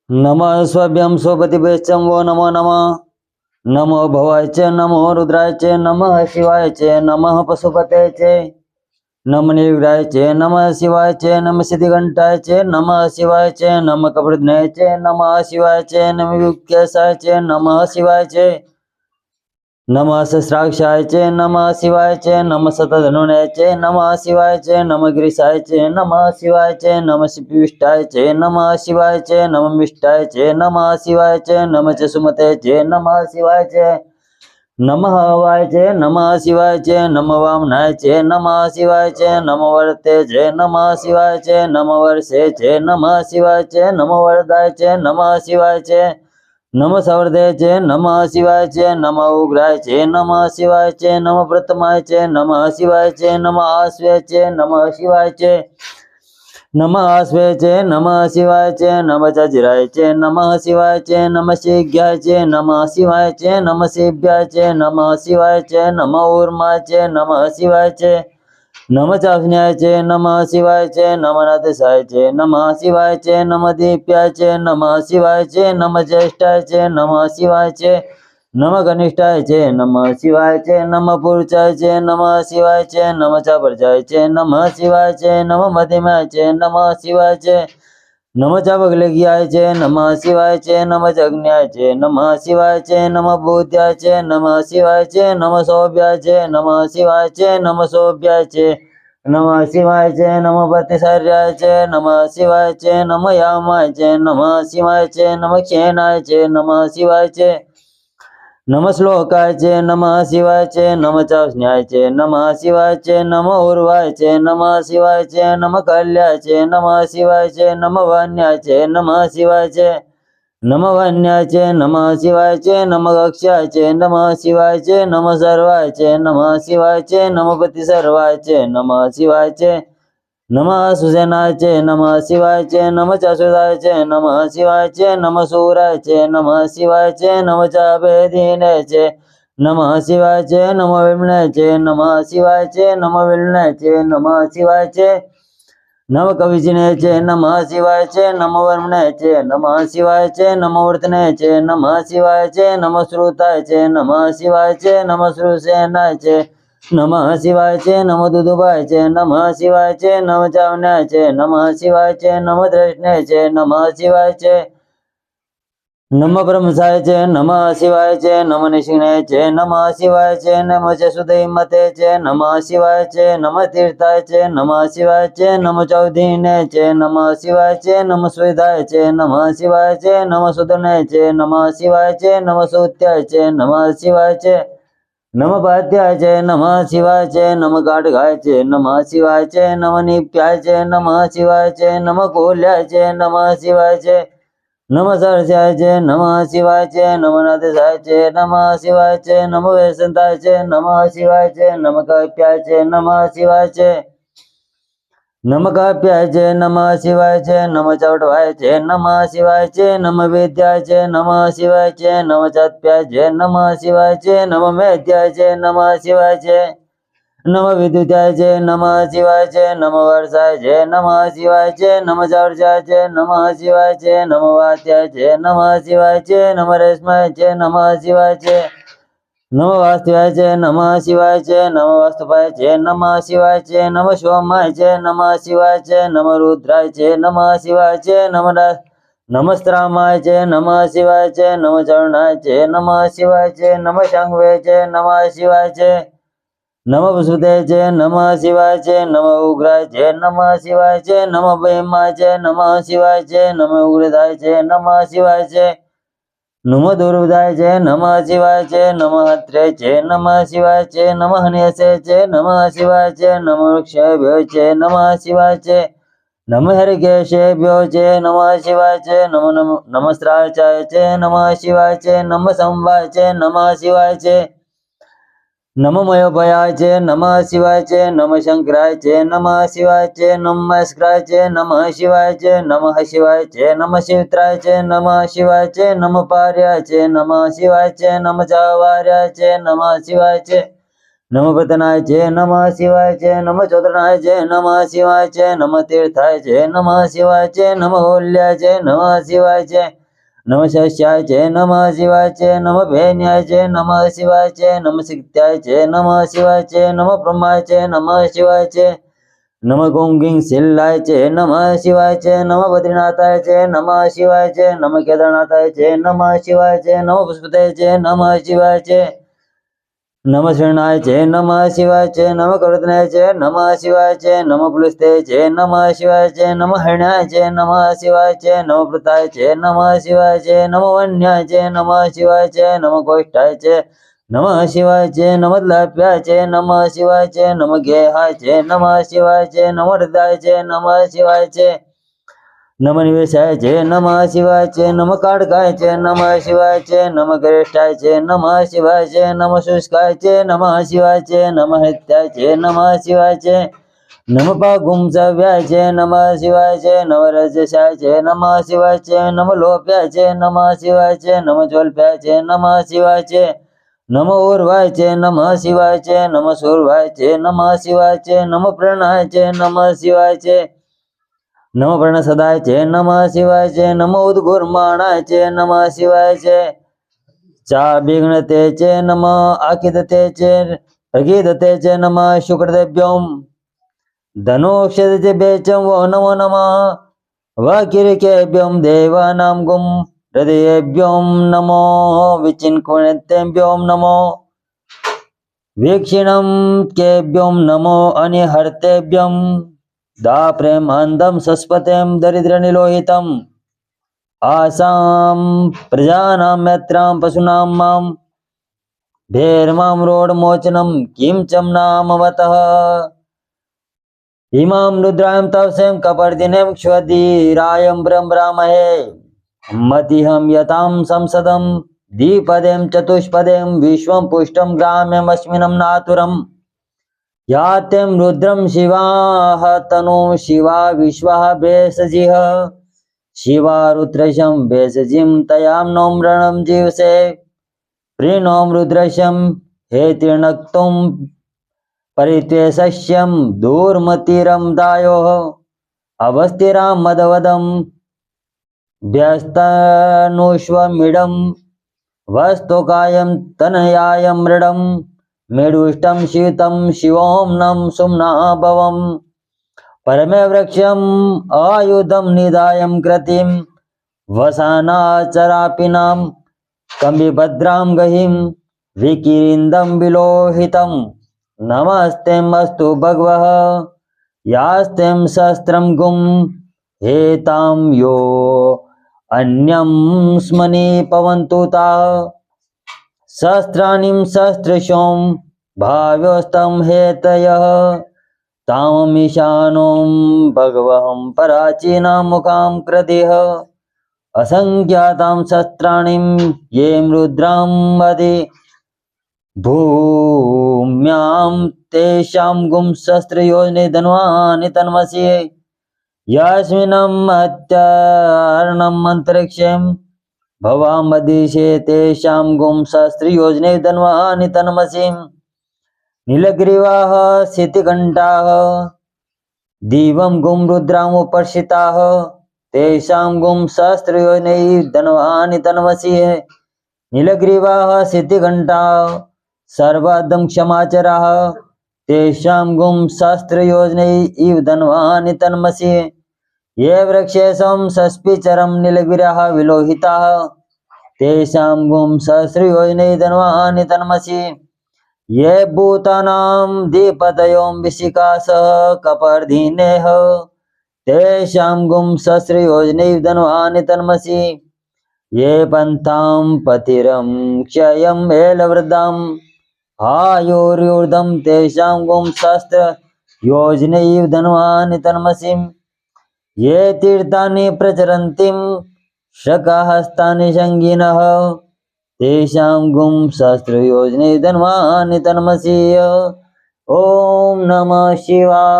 नमः स्वभ्यं स्वपतिभ्यश्चं वो नमो नमः। नमो भवाय च नमो रुद्राय च नमः शिवाय च नमः पशुपते च नमः निर्विघ्नाय च नमः शिवाय च नमः सिद्धिघंटाय च नमः शिवाय च नमः कपटज्ञाय च नमः शिवाय च नमः युक्तेशाय च नमः शिवाय च नमः सहस्राक्षाय च नमः शिवाय च नमः शतधनुनाय च नमः शिवाय च नमः गिरीशाय च नमः शिवाय च नमः शिपिविष्टाय च नमः शिवाय च नमः मिष्टाय च नमः शिवाय च नमः च सुमते च नमः शिवाय च नमः हवाय च नमः शिवाय च नमः वामनाय च नमः शिवाय च नमः वरते च नमः शिवाय च नमः वर्षे च नमः शिवाय च नमः वरदाय च नमः शिवाय च नमः सवर्दय च नमः शिवाय च नमः उग्राय च नमः शिवाय च नमः प्रथमाय च नमः शिवाय च नमः आश्वय च नमः शिवाय च नमः आश्वय च नमः शिवाय च नमः चजिराय च नमः शिवाय च नमः शीघ्याय च नमः शिवाय च नमः शिव्याय च नमः शिवाय च नमः ऊर्माय च नमः शिवाय च नमः चाफन्याय च नमः शिवाय च नमः नाथसाय च नमः शिवाय च नमः दीप्याय च नमः शिवाय च नमः ज्येष्ठाय च नमः शिवाय च नमः घनिष्ठाय च नमः शिवाय च नमः पुरुषाय च नमः शिवाय च नमः चापर्जाय च नमः शिवाय च नमः मध्यमाय च नमः शिवाय च नमः चापगलगियाय च नमः शिवाय च नमः जग्न्याय च नमः शिवाय च नमः बुद्ध्याय च नमः शिवाय च नमः सौभ्याय च नमः शिवाय च नमः सौभ्याय च नमः शिवाय च नमः प्रतिशर्याय च नमः शिवाय च नमः यामाय च नमः शिवाय च नमः क्षेनाय च नमः शिवाय च नमः श्लोकाय च नमः शिवाय च नमः चास्न्याय च नमः शिवाय च नमः उर्वाय च नमः शिवाय च नमः कल्याय च नमः शिवाय च नमः वाण्याय च नमः शिवाय च नमः वाण्याय च नमः शिवाय च नमः अक्षाय च नमः शिवाय च नमः सर्वाय च नमः शिवाय च नमः पति सर्वाय च नमः शिवाय च नमः सुसेनाय च नमः शिवाय च नमः चासुदाय च नमः शिवाय च नमः सूराय च नमः शिवाय च नमः चापेदीनाय च नमः शिवाय च नमः विमनाय च नमः शिवाय च नमः विलनाय च नमः शिवाय च नमः कविचिनाय च नमः शिवाय च नमः वर्मणाय च नमः शिवाय च नमः वर्तनाय च नमः शिवाय च नमः श्रुताय च नमः शिवाय च नमः श्रुसेनाय च नमः शिवाय च नमः दुदुभाय च नमः शिवाय च नमः चावनाय च नमः शिवाय च नमः दृष्णाय च नमः शिवाय च नमः ब्रह्मसाय च नमः शिवाय च नमः निशिनाय च नमः शिवाय च नमः च सुदैमते च नमः शिवाय च नमः तीर्थाय च नमः शिवाय च नमः चौधीनाय च नमः शिवाय च नमः स्वेदाय च नमः शिवाय च नमः सुदनाय च नमः शिवाय च नमः सूत्याय च नमः शिवाय च नमः पाद्याय च नमः शिवाय च नमः गाढगाय च नमः शिवाय च नमः निप्याय च नमः शिवाय च नमः कोल्याय च नमः शिवाय च नमः सरस्याय च नमः शिवाय च नमः नाथसाय च नमः शिवाय च नमः वैसंताय च नमः शिवाय च नमः कप्याय च नमः शिवाय च नमः काप्याय च नमः शिवाय च नमः चौटवाय च नमः शिवाय च नमः वेद्याय च नमः शिवाय च नमः चत्प्याय च नमः शिवाय च नमः मेद्याय च नमः शिवाय च नमः विद्युताय च नमः शिवाय च नमः वर्षाय च नमः शिवाय च नमः चौर्याय च नमः शिवाय च नमः वात्याय च नमः शिवाय च नमः रेश्माय च नमः शिवाय च नमः वास्तवाय च नमः शिवाय च नमः वास्तुपाय च नमः शिवाय च नमः सोमाय च नमः शिवाय च नमः रुद्राय च नमः शिवाय च नमस्त्रामाय च नमः शिवाय च नमः चरणाय च नमः शिवाय च नमः शंभवे च नमः शिवाय च नमः वसुदेवाय च नमः शिवाय च नमः उग्राय च नमः शिवाय च नमः भीमाय च नमः शिवाय च नमः उग्रदाय च नमः शिवाय च नमः दुर्वदाय च नमः शिवाय च नमः हत्रे च नमः शिवाय च नमः हन्यसे च नमः शिवाय च नमः वृक्षेभ्यो च नमः शिवाय च नमः हरिकेशेभ्यो च नमः शिवाय च नमः स्राचाय च नमः शिवाय च नमः संवाय च नमः शिवाय च नमः मयोभयाय च नमः शिवाय च नमः शंकराय च नमः शिवाय च नमः स्क्राय च नमः शिवाय च नमः शिवाय च नमः शिवत्राय च नमः शिवाय च नमः पार्याय च नमः शिवाय च नमः चावार्याय च नमः शिवाय च नमः पतनाय च नमः शिवाय च नमः चोदनाय च नमः शिवाय च नमः तीर्थाय च नमः शिवाय च नमः होल्याय च नमः शिवाय च नमः शस्याय च नमः शिवाय च नमः भेन्याय च नमः शिवाय च नमः सिक्त्याय च नमः शिवाय च नमः ब्रह्माय च नमः शिवाय च नमः गोंगिंग शिलाय च नमः शिवाय च नमः बद्रीनाथाय च नमः शिवाय च नमः केदारनाथाय च नमः शिवाय च नमः पुष्पताय च नमः शिवाय च नमः शरणाय च नमः शिवाय च नमः करुतनाय च नमः शिवाय च नमः पुलस्ते च नमः शिवाय च नमः हरणाय च नमः शिवाय च नमः प्रताय च नमः शिवाय च नमः वन्याय च नमः शिवाय च नमः गोष्ठाय च नमः शिवाय च नमः लभ्याय च नमः शिवाय च नमः गेहाय च नमः शिवाय च नमः हृदयाय च नमः शिवाय च नमः निवेशाय च नमः शिवाय च नमः काड़काय च नमः शिवाय च नमः गरिष्ठाय च नमः शिवाय च नमः शुष्काय च नमः शिवाय च नमः हत्याय च नमः शिवाय च नमः पागुंसव्याय च नमः शिवाय च नमः रजसाय च नमः शिवाय च नमः लोप्याय च नमः शिवाय च नमः ज्वल्प्याय च नमः शिवाय च नमः ऊर्वाय च नमः शिवाय च नमः सूर्वाय च नमः शिवाय च नमः प्रणय च नमः शिवाय च नमः प्रणसदाय च नमः शिवाय च नमः उद्गुर्माणाय च नमः शिवाय च चाभिघ्नते च नमः आकिदते च प्रगीदते च नमः शुक्रदेभ्यों धनुक्षते च वो नमो नमः वकिरिकेभ्यों देवानां गुं हृदयेभ्यों नमो विचिन्कुणतेभ्यों नमो वीक्षिणं केभ्यों नमो अनिहर्तेभ्यों दाप्रेमान्दं सस्पतें दरिद्रनिलोहितम् आसां प्रजानां मैत्रां पशूनां मां भेर्मां रोडमोचनं किं चं नामवतः इमां रुद्रां तवसें कपर्दिनीं क्षुधीरायं ब्रह्मरामहे मतिहं यतां संसदं द्विपदें चतुष्पदें विश्वं पुष्टं ग्राम्यमस्मिनं नातुरम् यात्यं रुद्रं शिवाः तनु शिवा विश्वाः भेषजिः शिवा रुद्रशं भेषजिं तयां नों रणं जीवसे प्रीणों रुद्रशं हेतिर्नक्तुं परित्वेषस्यं दूर्मतिरं दायोः अवस्थिरां मदवदं व्यस्तनुष्वमिडं वस्तुकायं तनयाय मृडं मेडुष्टं शीतं शिवोम्नं सुम्ना भवम् परमे वृक्षम् आयुधं निधायं कृतिं वसानाचरापिनां कम्बिभद्रां गहिं विकिरिन्दं विलोहितं नमस्तेऽस्तु भगवः यास्तें सहस्रं गुं हेतां यो अन्यं स्मनि पवन्तु ताः सहस्राणिं सहस्रशों भाव्योस्तं हेतयः ताममीशानों भगवहं पराचीनां मुखां कृतिः असंख्यातां सहस्राणिं ये रुद्रां वदि भूम्यां तेषां गुं सहस्रयोजने धन्वानि तन्मसि यस्मिन्नं अत्यार्णम् अन्तरिक्षं भवामदिशे तेषां गुं सहस्रयोजने धन्वानि तन्मसि नीलग्रीवाः शितिकण्ठाः दिवं गुं रुद्रामुपर्षिताः तेषां गुं सहस्रयोजने धन्वानि तन्मसि नीलग्रीवाः शितिकण्ठाः सर्वादं क्षमाचराः तेषां गुं सहस्रयोजने इव धन्वानि तन्मसि ये वृक्षेशं सस्पिचरं नीलगिरः विलोहिताः तेषां गुं सहस्रयोजने धन्वानि तन्मसि ये भूतानां दीपतयों विशिकासः कपर्दिनेः तेषां गुं सहस्रयोजने धन्वानि तन्मसि ये पन्थां पतिरं क्षयं एलवृद्धां आयुर्यूर्धं तेषां गुं सहस्रयोजने धन्वानि तन्मसि ये तीर्थानि प्रचरन्तिं शकहस्तानि शङ्गिनः तेषां गुं सहस्रयोजने धन्वानि तन्मसि। ॐ नमः शिवाय।